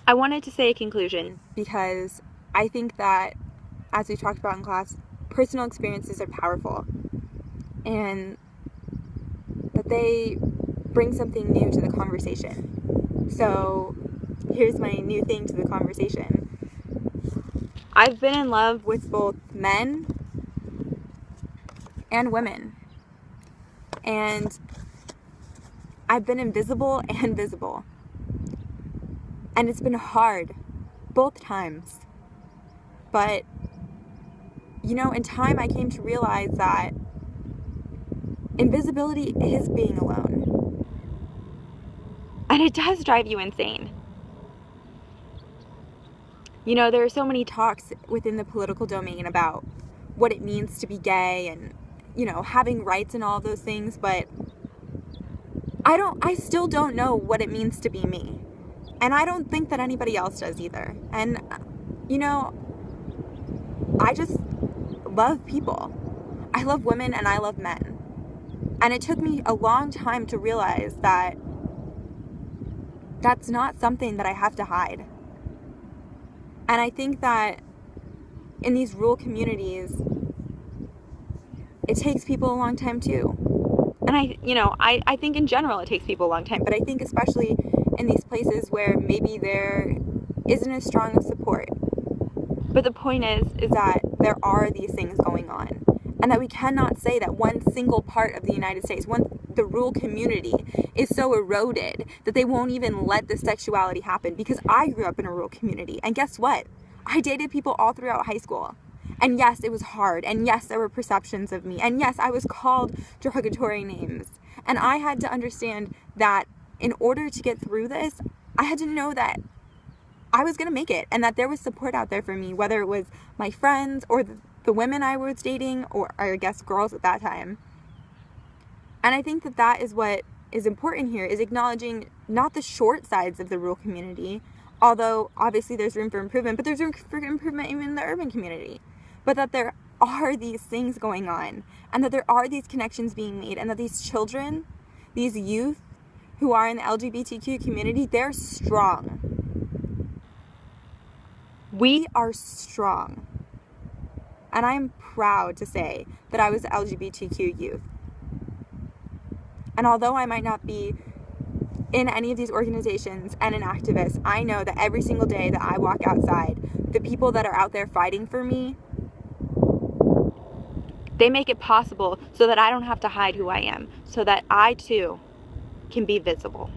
I wanted to say a conclusion because I think that, as we talked about in class, personal experiences are powerful and that they bring something new to the conversation. So here's my new thing to the conversation. I've been in love with both men and women. And I've been invisible and visible. And it's been hard both times. But, in time I came to realize that invisibility is being alone. And it does drive you insane. There are so many talks within the political domain about what it means to be gay and, having rights and all of those things, but I still don't know what it means to be me. And I don't think that anybody else does either. And, I just love people. I love women and I love men. And it took me a long time to realize that that's not something that I have to hide. And I think that in these rural communities, it takes people a long time too. And I think in general it takes people a long time, but I think especially in these places where maybe there isn't as strong of support. But the point is that there are these things going on, and that we cannot say that one single part of the United States, the rural community, is so eroded that they won't even let this sexuality happen. Because I grew up in a rural community, and guess what? I dated people all throughout high school. And yes, it was hard, and yes, there were perceptions of me, and yes, I was called derogatory names. And I had to understand that in order to get through this, I had to know that I was going to make it, and that there was support out there for me, whether it was my friends or the women I was dating, or I guess girls at that time. And I think that is what is important here, is acknowledging not the short sides of the rural community, although obviously there's room for improvement, but there's room for improvement even in the urban community. But that there are these things going on, and that there are these connections being made, and that these children, these youth who are in the LGBTQ community, they're strong. We are strong. And I'm proud to say that I was LGBTQ youth. And although I might not be in any of these organizations and an activist, I know that every single day that I walk outside, the people that are out there fighting for me, they make it possible so that I don't have to hide who I am, so that I too can be visible.